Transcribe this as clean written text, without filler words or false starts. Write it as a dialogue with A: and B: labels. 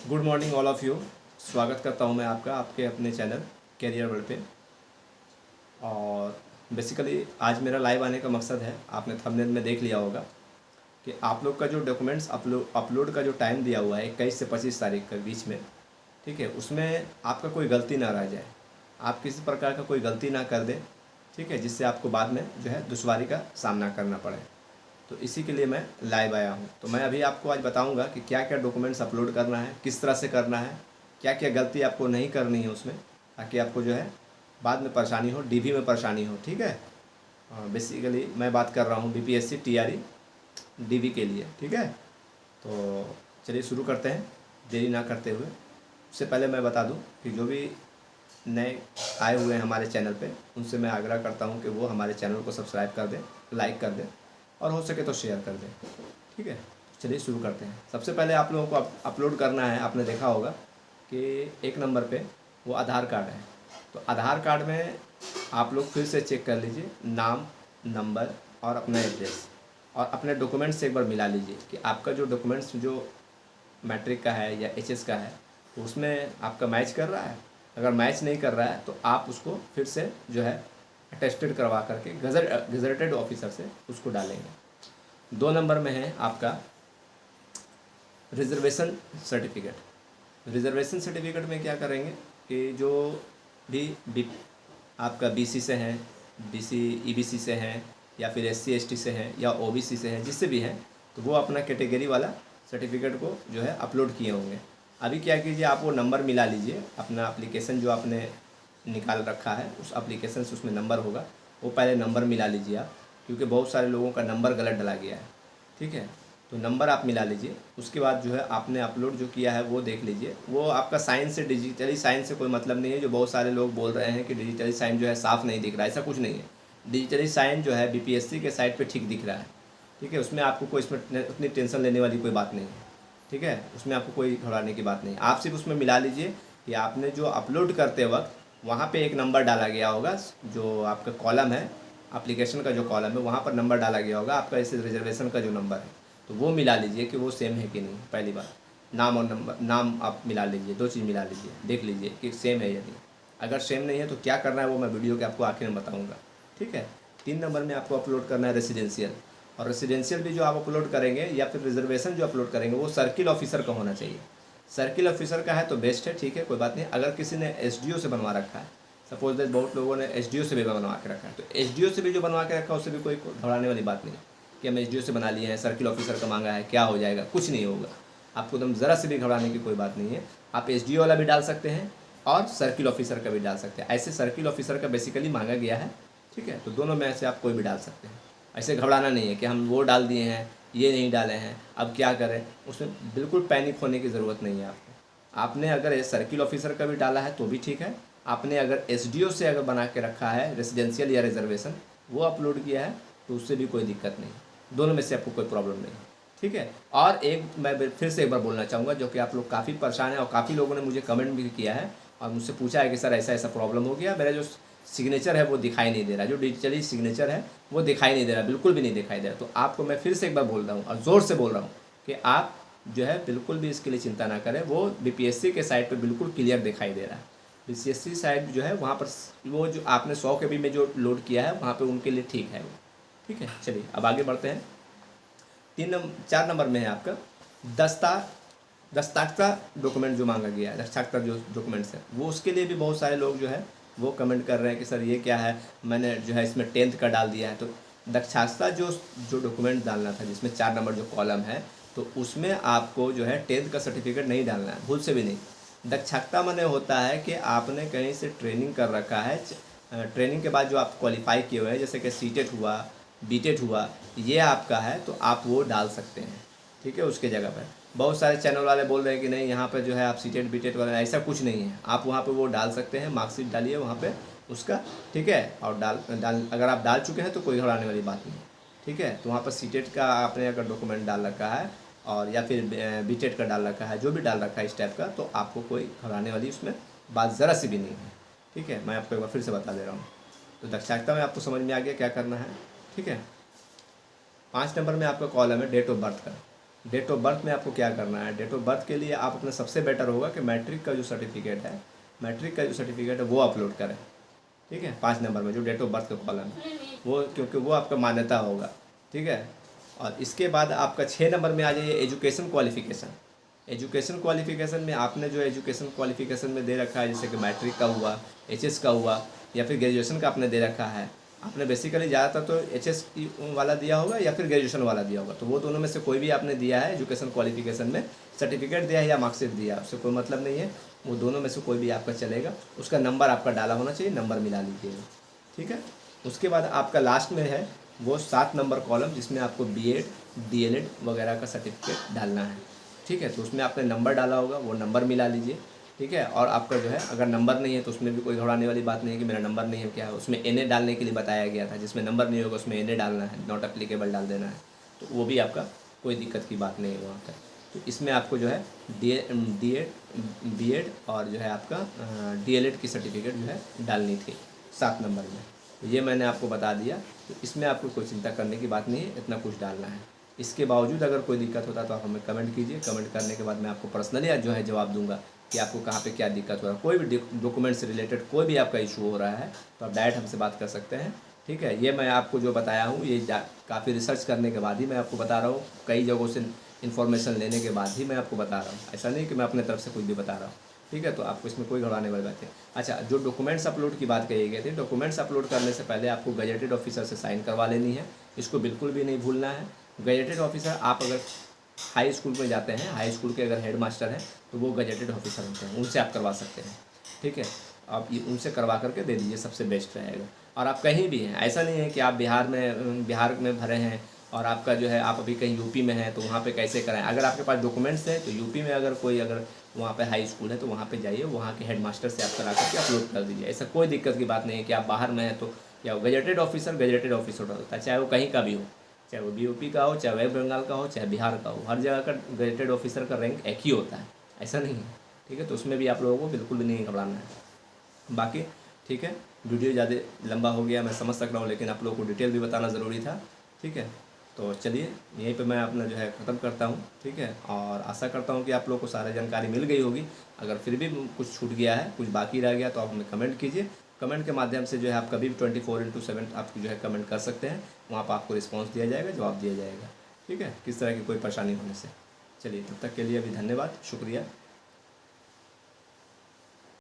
A: Good morning all of you. स्वागत करता हूं मैं आपका आपके अपने चैनल कैरियर वर्ल्ड पे। और बेसिकली आज मेरा लाइव आने का मकसद है, आपने थंबनेल में देख लिया होगा कि आप लोग का जो डॉक्यूमेंट्स अपलोड का जो टाइम दिया हुआ है 21 से 25 तारीख के बीच में, ठीक है, उसमें आपका कोई गलती ना रह जाए, आप किसी प्रकार का कोई गलती ना कर दें, ठीक है, जिससे आपको बाद में जो है दुश्वारी का सामना करना पड़े। तो इसी के लिए मैं लाइव आया हूँ। तो मैं अभी आपको आज बताऊँगा कि क्या क्या डॉक्यूमेंट्स अपलोड करना है, किस तरह से करना है, क्या क्या गलती आपको नहीं करनी है उसमें, ताकि आपको जो है बाद में परेशानी हो, डीवी में परेशानी हो। ठीक है, बेसिकली मैं बात कर रहा हूँ बीपीएससी टीआरई डीवी के लिए। ठीक है, तो चलिए शुरू करते हैं देरी ना करते हुए। उससे पहले मैं बता दूं कि जो भी नए आए हुए हैं हमारे चैनल पे, उनसे मैं आग्रह करता हूं कि वो हमारे चैनल को सब्सक्राइब कर दें, लाइक कर दें और हो सके तो शेयर कर दें। ठीक है, चलिए शुरू करते हैं। सबसे पहले आप लोगों को अपलोड करना है, आपने देखा होगा कि एक नंबर पे वो आधार कार्ड है। तो आधार कार्ड में आप लोग फिर से चेक कर लीजिए नाम, नंबर और अपना एड्रेस, और अपने डॉक्यूमेंट्स से एक बार मिला लीजिए कि आपका जो डॉक्यूमेंट्स जो मैट्रिक का है या एचएस का है तो उसमें आपका मैच कर रहा है। अगर मैच नहीं कर रहा है तो आप उसको फिर से जो है अटेस्टेड करवा करके गजटेड ऑफिसर से उसको डालेंगे। 2 नंबर में है आपका रिजर्वेशन सर्टिफिकेट। रिजर्वेशन सर्टिफिकेट में क्या करेंगे कि जो भी आपका बीसी से हैं, बीसी ईबीसी से हैं या फिर एससी एसटी से हैं या ओबीसी से हैं, जिससे भी हैं, तो वो अपना कैटेगरी वाला सर्टिफिकेट को जो है अपलोड किए होंगे। अभी क्या कीजिए, आप वो नंबर मिला लीजिए, अपना एप्लीकेशन जो आपने निकाल रखा है उस एप्लीकेशन से उसमें नंबर होगा, वो पहले नंबर मिला लीजिए आप, क्योंकि बहुत सारे लोगों का नंबर गलत डला गया है। ठीक है, तो नंबर आप मिला लीजिए। उसके बाद जो है आपने अपलोड जो किया है वो देख लीजिए। वो आपका साइन से, डिजिटली साइन से कोई मतलब नहीं है। जो बहुत सारे लोग बोल रहे हैं कि डिजिटली साइन जो है साफ़ नहीं दिख रहा है, ऐसा कुछ नहीं है। डिजिटली साइन जो है बीपीएससी के साइट पे ठीक दिख रहा है। ठीक है, उसमें आपको कोई इसमें उतनी टेंशन लेने वाली कोई बात नहीं है। ठीक है, उसमें आपको कोई घबराने की बात नहीं। आप सिर्फ उसमें मिला लीजिए कि आपने जो अपलोड करते वक्त वहाँ पे एक नंबर डाला गया होगा, जो आपका कॉलम है, एप्लीकेशन का जो कॉलम है वहाँ पर नंबर डाला गया होगा आपका, इस रिजर्वेशन का जो नंबर है, तो वो मिला लीजिए कि वो सेम है कि नहीं। पहली बात, नाम और नंबर, नाम आप मिला लीजिए, 2 चीज़ मिला लीजिए, देख लीजिए कि सेम है या नहीं। अगर सेम नहीं है तो क्या करना है वो मैं वीडियो के आपको आखिर में बताऊँगा। ठीक है, 3 नंबर में आपको अपलोड करना है रेसिडेंशियल। और रेसिडेंशियल भी जो आप अपलोड करेंगे या फिर रिजर्वेशन जो अपलोड करेंगे वो सर्किल ऑफिसर का होना चाहिए। सर्किल ऑफिसर का है तो बेस्ट है, ठीक है, कोई बात नहीं। अगर किसी ने एसडीओ से बनवा रखा है, सपोज दैट बहुत लोगों ने एसडीओ से भी बनवा के रखा है, तो एसडीओ से भी जो बनवा के रखा है उससे भी कोई घबराने वाली बात नहीं कि हम एसडीओ से बना लिए हैं, सर्किल ऑफिसर का मांगा है, क्या हो जाएगा, कुछ नहीं होगा। आपको एकदम ज़रा से भी घबराने की कोई बात नहीं है। आप एसडीओ वाला भी डाल सकते हैं और सर्किल ऑफिसर का भी डाल सकते हैं। ऐसे सर्किल ऑफिसर का बेसिकली मांगा गया है। ठीक है, तो दोनों में से आप कोई भी डाल सकते हैं। ऐसे घबराना नहीं है कि हम वो डाल दिए हैं, ये नहीं डाले हैं, अब क्या करें। उसमें बिल्कुल पैनिक होने की ज़रूरत नहीं है आपको। आपने अगर सर्किल ऑफिसर का भी डाला है तो भी ठीक है। आपने अगर एसडीओ से अगर बना के रखा है रेसिडेंशियल या रिजर्वेशन, वो अपलोड किया है, तो उससे भी कोई दिक्कत नहीं। दोनों में से आपको कोई प्रॉब्लम नहीं है। ठीक है, और एक मैं फिर से एक बार बोलना चाहूँगा, जो कि आप लोग काफ़ी परेशान हैं और काफ़ी लोगों ने मुझे कमेंट भी किया है और मुझसे पूछा है कि सर ऐसा ऐसा प्रॉब्लम हो गया, मेरा जो सिग्नेचर है वो दिखाई नहीं दे रहा, जो डिजिटली सिग्नेचर है वो दिखाई नहीं दे रहा, बिल्कुल भी नहीं दिखाई दे रहा। तो आपको मैं फिर से एक बार बोल रहा हूँ और ज़ोर से बोल रहा हूँ कि आप जो है बिल्कुल भी इसके लिए चिंता ना करें। वो बीपीएससी के साइट पे बिल्कुल क्लियर दिखाई दे रहा है। बीपीएससी साइट जो है वहाँ पर वो जो आपने 100 KB में जो लोड किया है वहाँ पे उनके लिए ठीक है वो। ठीक है, चलिए अब आगे बढ़ते हैं। 4 नंबर में है आपका दस्ताख्ता डॉक्यूमेंट जो मांगा गया है, दस्ताख्ता जो डॉक्यूमेंट्स हैं वो, उसके लिए भी बहुत सारे लोग जो है वो कमेंट कर रहे हैं कि सर ये क्या है, मैंने जो है इसमें 10th का डाल दिया है। तो दस्ताख्ता जो डॉक्यूमेंट डालना था, जिसमें 4 नंबर जो कॉलम है, तो उसमें आपको जो है 10th का सर्टिफिकेट नहीं डालना है, भूल से भी नहीं। दक्षता माने होता है कि आपने कहीं से ट्रेनिंग कर रखा है, ट्रेनिंग के बाद जो आप क्वालिफाई किए हुए हैं, जैसे कि सीटेट हुआ, बीटेट हुआ, ये आपका है तो आप वो डाल सकते हैं। ठीक है, उसके जगह पर बहुत सारे चैनल वाले बोल रहे हैं कि नहीं यहाँ पर जो है आप सीटेट बीटेट वाला, ऐसा कुछ नहीं है। आप वहाँ पे वो डाल सकते हैं, मार्कशीट डालिए वहाँ पे उसका। ठीक है, और अगर आप डाल चुके हैं तो कोई घबराने वाली बात नहीं। ठीक है, तो वहाँ पर सीटेट का आपने अगर डॉक्यूमेंट डाल रखा है और या फिर बीटेट का डाल रखा है, जो भी डाल रखा है इस टाइप का, तो आपको कोई घबराने वाली उसमें बात ज़रा सी भी नहीं है। ठीक है, मैं आपको एक बार फिर से बता दे रहा हूँ। तो दक्षता में आपको समझ में आ गया क्या करना है। ठीक है, 5 नंबर में आपका कॉलम है डेट ऑफ बर्थ का। डेट ऑफ बर्थ में आपको क्या करना है, डेट ऑफ बर्थ के लिए आप अपना सबसे बेटर होगा कि मैट्रिक का जो सर्टिफिकेट है, मैट्रिक का जो सर्टिफिकेट है वो अपलोड करें। ठीक है, 5 नंबर में जो डेट ऑफ बर्थ का कॉलम है वो, क्योंकि वो आपका मान्यता होगा। ठीक है, और इसके बाद आपका 6 नंबर में आ जाइए एजुकेशन क्वालिफिकेशन। एजुकेशन क्वालिफिकेशन में आपने जो एजुकेशन क्वालिफिकेशन में दे रखा है, जैसे कि मैट्रिक का हुआ, एचएस का हुआ, या फिर ग्रेजुएशन का आपने दे रखा है। आपने बेसिकली ज़्यादातर तो एचएस वाला दिया होगा या फिर ग्रेजुएशन वाला दिया होगा, तो वो दोनों में से कोई भी आपने दिया है एजुकेशन क्वालिफिकेशन में, सर्टिफिकेट दिया है या मार्कशीट दिया, उससे कोई मतलब नहीं है, वो दोनों में से कोई भी आपका चलेगा। उसका नंबर आपका डाला होना चाहिए, नंबर मिला लीजिएगा। ठीक है, उसके बाद आपका लास्ट में है वो 7 नंबर कॉलम, जिसमें आपको बीएड, डीएलएड वगैरह का सर्टिफिकेट डालना है। ठीक है, तो उसमें आपने नंबर डाला होगा, वो नंबर मिला लीजिए। ठीक है, और आपका जो है अगर नंबर नहीं है तो उसमें भी कोई घबराने वाली बात नहीं है कि मेरा नंबर नहीं है, क्या है उसमें एनए डालने के लिए बताया गया था, जिसमें नंबर नहीं होगा उसमें एनए डालना है, नॉट एप्लीकेबल डाल देना है, तो वो भी आपका कोई दिक्कत की बात नहीं है वहाँ पर। तो इसमें आपको जो है बीएड और जो है आपका डीएलएड की सर्टिफिकेट जो है डालनी थी 7 नंबर में। तो ये मैंने आपको बता दिया, तो इसमें आपको कोई चिंता करने की बात नहीं है, इतना कुछ डालना है। इसके बावजूद अगर कोई दिक्कत होता है तो आप हमें कमेंट कीजिए, कमेंट करने के बाद मैं आपको पर्सनली जो है जवाब दूंगा कि आपको कहाँ पे क्या दिक्कत हो रहा है। कोई भी डॉक्यूमेंट से रिलेटेड कोई भी आपका इशू हो रहा है तो आप डायरेक्ट हमसे बात कर सकते हैं। ठीक है, ये मैं आपको जो बताया हूँ ये काफ़ी रिसर्च करने के बाद ही मैं आपको बता रहा हूँ, कई जगहों से इन्फॉर्मेशन लेने के बाद ही मैं आपको बता रहा हूँ, ऐसा नहीं कि मैं अपने तरफ से कुछ भी बता रहा हूँ। ठीक है, तो आपको इसमें कोई घबराने वाली बात है। अच्छा, जो डॉक्यूमेंट्स अपलोड की बात कही गई थी, डॉक्यूमेंट्स अपलोड करने से पहले आपको गजेटेड ऑफिसर से साइन करवा लेनी है, इसको बिल्कुल भी नहीं भूलना है। गजेटेड ऑफिसर आप अगर हाई स्कूल में जाते हैं, हाई स्कूल के अगर हेड मास्टर हैं तो वो गजेटेड ऑफिसर होते हैं, उनसे आप करवा सकते हैं। ठीक है, आप ये उनसे करवा करके दे दीजिए, सबसे बेस्ट रहेगा। और आप कहीं भी हैं, ऐसा नहीं है कि आप बिहार में भरे हैं और आपका जो है आप अभी कहीं यूपी में हैं तो वहाँ पे कैसे कराएं। अगर आपके पास डॉक्यूमेंट्स है तो यूपी में अगर वहाँ पे हाई स्कूल है तो वहाँ पे जाइए, वहाँ के हेड मास्टर से आप करा करके अपलोड कर दीजिए। ऐसा कोई दिक्कत की बात नहीं है कि आप बाहर में हैं तो, या गजेटेड ऑफिसर होता है, चाहे वो कहीं का भी हो, चाहे वो बीओपी का हो, चाहे वेस्ट बंगाल का हो, चाहे बिहार का हो, हर जगह का गजेटेड ऑफिसर का रैंक एक ही होता है, ऐसा नहीं है। ठीक है, तो उसमें भी आप लोगों को बिल्कुल भी नहीं घबराना है। बाकी ठीक है, वीडियो ज़्यादा लंबा हो गया मैं समझ सक रहा हूँ, लेकिन आप लोगों को डिटेल भी बताना ज़रूरी था। ठीक है, तो चलिए यहीं पे मैं अपना जो है ख़त्म करता हूँ। ठीक है, और आशा करता हूँ कि आप लोगों को सारी जानकारी मिल गई होगी। अगर फिर भी कुछ छूट गया है, कुछ बाकी रह गया तो आप हमें कमेंट कीजिए। कमेंट के माध्यम से जो है आप कभी भी 24/7 आप जो है कमेंट कर सकते हैं, वहाँ पर आपको रिस्पॉन्स दिया जाएगा, जवाब दिया जाएगा। ठीक है, किस तरह की कोई परेशानी होने से। चलिए तब तक के लिए अभी धन्यवाद, शुक्रिया।